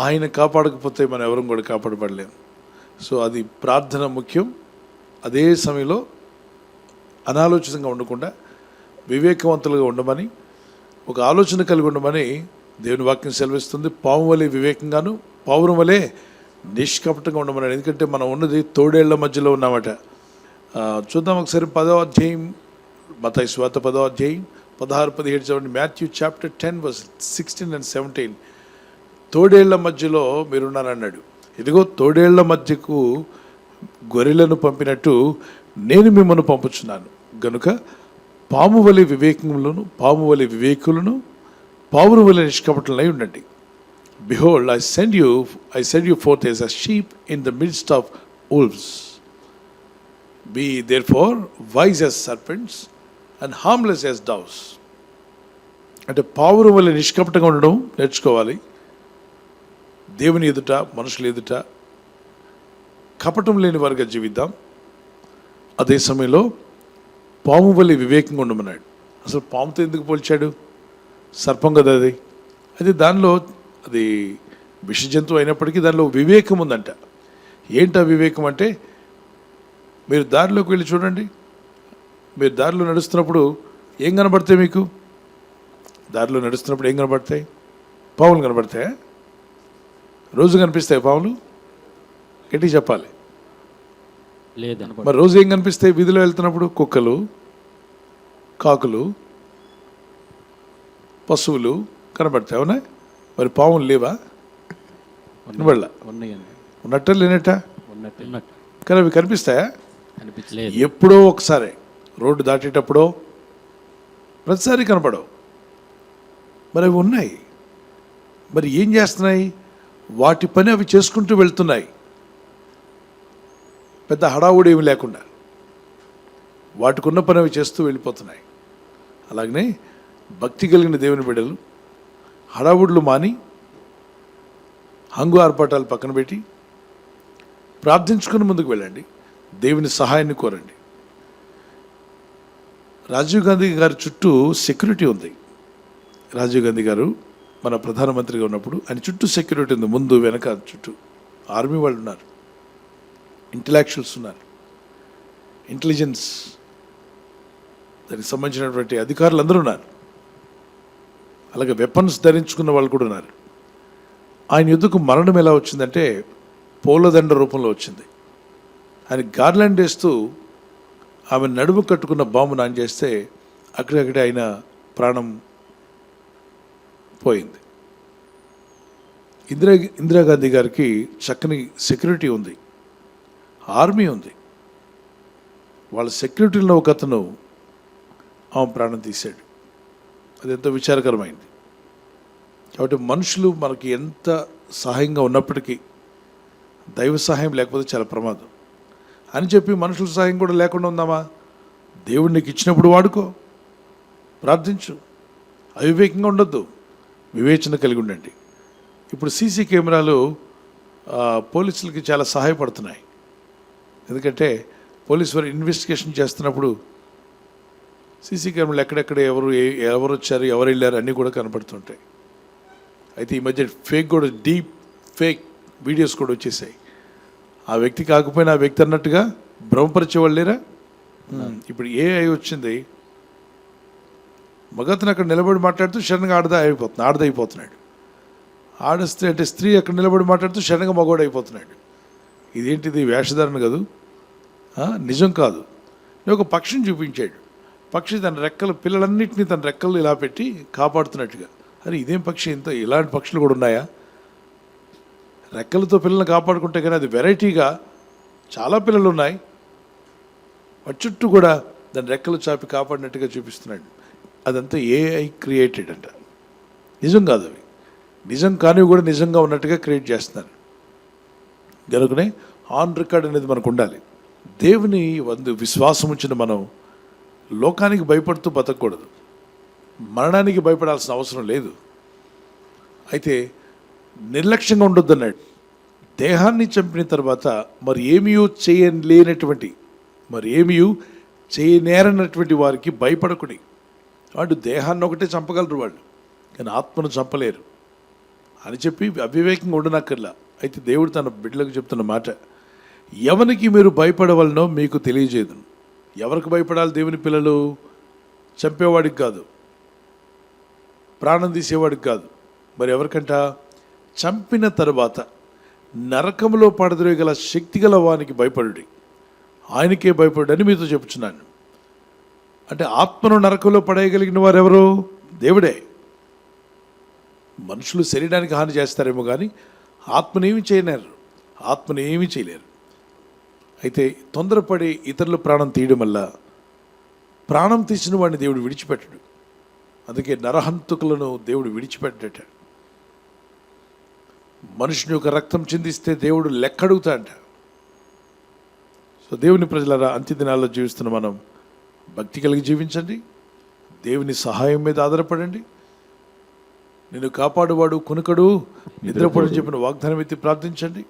ఆయన కాపాడకపోతే మనం ఎవరం కూడా కాపాడబడలేము. సో అది ప్రార్థన ముఖ్యం. అదే సమయంలో అనాలోచితంగా ఉండకుండా వివేకవంతులుగా ఉండమని, ఒక ఆలోచన కలిగి ఉండమని దేవుని వాక్యం సెలవిస్తుంది. పాము వలె వివేకంగాను, పావురం వలె నిష్కపటంగా ఉండమని. ఎందుకంటే మనం ఉన్నది తోడేళ్ల మధ్యలో ఉన్నామట. చూద్దాం ఒకసారి 10వ అధ్యాయం, మత్తయి సువార్త 10వ అధ్యాయం 16-17 చదవండి. Matthew chapter 10 verse 16 and 17. తోడేళ్ల మధ్యలో మీరున్నారన్నాడు. ఇదిగో తోడేళ్ల మధ్యకు గొర్రెలను పంపినట్టు నేను మిమ్మల్ని పంపుచున్నాను. గనుక పాము వలె వివేకములను, పాము వలె వివేకులను, పావురు వలె నిష్కపటులై ఉండండి. Behold, I send you forth as a sheep in the midst of wolves. Be therefore wise as serpents and harmless as doves. అంటే పావురు వలె నిష్కపటంగా ఉండడం నేర్చుకోవాలి. దేవుని ఎదుట, మనుషుల ఎదుట కపటం లేని వారిగా జీవిద్దాం. అదే సమయంలో పాము వలె వివేకంగా ఉండమన్నాడు. అసలు పాముతో ఎందుకు పోల్చాడు? సర్పం కదా అది. అది దానిలో అది విష జంతువు అయినప్పటికీ దానిలో వివేకం ఉందంట. ఏంటి వివేకం అంటే, మీరు దారిలోకి వెళ్ళి చూడండి. మీరు దారిలో నడుస్తున్నప్పుడు ఏం కనబడతాయి మీకు? దారిలో నడుస్తున్నప్పుడు ఏం కనబడతాయి? పాములు కనబడతాయా? రోజు కనిపిస్తాయి పాములు? గట్టిగా చెప్పాలి. మరి రోజు ఏం కనిపిస్తాయి? వీధిలో వెళ్తున్నప్పుడు కుక్కలు, కాకులు, పశువులు కనబడతాయి. అవునా? మరి పాములు లేవా? కనబడలా. ఉన్నట్ట లేనట్ట? కానీ అవి కనిపిస్తాయా? ఎప్పుడో ఒకసారి, రోడ్డు దాటేటప్పుడో, ప్రతిసారి కనపడవు. మరి అవి ఉన్నాయి. మరి ఏం చేస్తున్నాయి? వాటి పని అవి చేసుకుంటూ వెళ్తున్నాయి, పెద్ద హడావుడి ఏమి లేకుండా. వాటికున్న పని అవి చేస్తూ వెళ్ళిపోతున్నాయి. అలాగనే భక్తి కలిగిన దేవుని బిడ్డలు హడావుడులు మాని, హంగు ఆర్పాటాలు పక్కన పెట్టి ప్రార్థించుకుని ముందుకు వెళ్ళండి. దేవుని సహాయాన్ని కోరండి. రాజీవ్ గాంధీ గారి చుట్టూ సెక్యూరిటీ ఉంది. రాజీవ్ గాంధీ గారు మన ప్రధానమంత్రిగా ఉన్నప్పుడు ఆయన చుట్టూ సెక్యూరిటీ ఉంది. ముందు వెనక చుట్టూ ఆర్మీ వాళ్ళు ఉన్నారు, ఇంటలెక్చువల్స్ ఉన్నారు, ఇంటెలిజెన్స్ దానికి సంబంధించినటువంటి అధికారులు అందరూ ఉన్నారు. అలాగే వెపన్స్ ధరించుకున్న వాళ్ళు కూడా ఉన్నారు. ఆయన యుద్ధకు మరణం ఎలా వచ్చిందంటే పూలదండ రూపంలో వచ్చింది. ఆయన గార్లాండ్ వేస్తూ ఆమె నడుము కట్టుకున్న బాంబు నాన్ చేస్తే అక్కడక్కడే ఆయన ప్రాణం పోయింది. ఇందిరాగాంధీ గారికి చక్కని సెక్యూరిటీ ఉంది, ఆర్మీ ఉంది. వాళ్ళ సెక్యూరిటీలో ఒక అతను ఆమె ప్రాణం తీశాడు. అది ఎంతో విచారకరమైంది. కాబట్టి మనుషులు మనకి ఎంత సహాయంగా ఉన్నప్పటికీ దైవ సహాయం లేకపోతే చాలా ప్రమాదం అని చెప్పి మనుషుల సహాయం కూడా లేకుండా ఉందామా? దేవుడు నీకు ఇచ్చినప్పుడు వాడుకో, ప్రార్థించు, అవివేకంగా ఉండొద్దు, వివేచన కలిగి ఉండండి. ఇప్పుడు సీసీ కెమెరాలు పోలీసులకి చాలా సహాయపడుతున్నాయి. ఎందుకంటే పోలీసు వారు ఇన్వెస్టిగేషన్ చేస్తున్నప్పుడు సీసీ కెమెరాలు ఎక్కడెక్కడ ఎవరు వచ్చారు, ఎవరు వెళ్ళారు అన్నీ కూడా కనపడుతుంటాయి. అయితే ఈ మధ్య డీప్ ఫేక్ వీడియోస్ కూడా వచ్చేసాయి. ఆ వ్యక్తి కాకపోయినా ఆ వ్యక్తి అన్నట్టుగా భ్రమపరిచేవాళ్ళు లేరా? ఇప్పుడు ఏఐ వచ్చింది. మగతను అక్కడ నిలబడి మాట్లాడుతూ సడన్గా ఆడదైపోతున్నాడు. ఆడస్తే అంటే స్త్రీ అక్కడ నిలబడి మాట్లాడుతూ సడన్గా మగవాడు అయిపోతున్నాడు. ఇదేంటిది? వేషధారణ కాదు, నిజం కాదు. ఒక పక్షిని చూపించాడు. పక్షి తన రెక్కలు, పిల్లలన్నింటినీ తన రెక్కలు ఇలా పెట్టి కాపాడుతున్నట్టుగా. అరే ఇదేం పక్షి? ఇలాంటి పక్షులు కూడా ఉన్నాయా? రెక్కలతో పిల్లల్ని కాపాడుకుంటే కానీ అది వెరైటీగా చాలా పిల్లలు ఉన్నాయి. వాటి చుట్టూ కూడా దాని రెక్కలు చాపి కాపాడినట్టుగా చూపిస్తున్నాడు. అదంతా ఏఐ క్రియేటెడ్ అంట. నిజం కాదు. అవి నిజం కానివి కూడా నిజంగా ఉన్నట్టుగా క్రియేట్ చేస్తున్నారు. కనుకనే ఆన్ రికార్డ్ అనేది మనకు ఉండాలి. దేవుని విశ్వాసం ఉంచిన మనం లోకానికి భయపడుతూ బతకూడదు, మరణానికి భయపడాల్సిన అవసరం లేదు. అయితే నిర్లక్ష్యంగా ఉండొద్దు అన్నాడు. దేహాన్ని చంపిన తర్వాత మరి ఏమీ చేయనేరనటువంటి వారికి భయపడకుడి. వాడు దేహాన్ని ఒకటే చంపగలరు వాళ్ళు, కానీ ఆత్మను చంపలేరు. అని చెప్పి అవివేకంగా ఉండనక్కర్లా. అయితే దేవుడు తన బిడ్డలకు చెప్తున్న మాట, ఎవరికి మీరు భయపడవలనో మీకు తెలియజేయదు. ఎవరికి భయపడాలి దేవుని పిల్లలు? చంపేవాడికి కాదు, ప్రాణం తీసేవాడికి కాదు. మరి ఎవరికంట? చంపిన తరువాత నరకంలో పడద్రోయగల శక్తి గల వానికి భయపడుడి, ఆయనకే భయపడని మీతో చెప్పుచున్నాను. అంటే ఆత్మను నరకంలో పడేయగలిగిన వారు ఎవరు? దేవుడే. మనుషులు శరీరానికి హాని చేస్తారేమో కానీ ఆత్మనేమి చేయలేరు, ఆత్మను ఏమీ చేయలేరు. అయితే తొందరపడి ఇతరుల ప్రాణం తీయడం వల్ల ప్రాణం తీసిన వాడిని దేవుడు విడిచిపెట్టడు. అందుకే నరహంతకులను దేవుడు విడిచిపెట్టట. మనుషుని యొక్క రక్తం చిందిస్తే దేవుడు లెక్కడుగుతా అంట. సో దేవుని ప్రజలారా, అంత్య దినాల్లో జీవిస్తున్న మనం భక్తి కలిగి జీవించండి, దేవుని సహాయం మీద ఆధారపడండి. నిన్ను కాపాడువాడు కునుకడు నిద్రపోడని చెప్పిన వాగ్దానం ఎత్తి ప్రార్థించండి.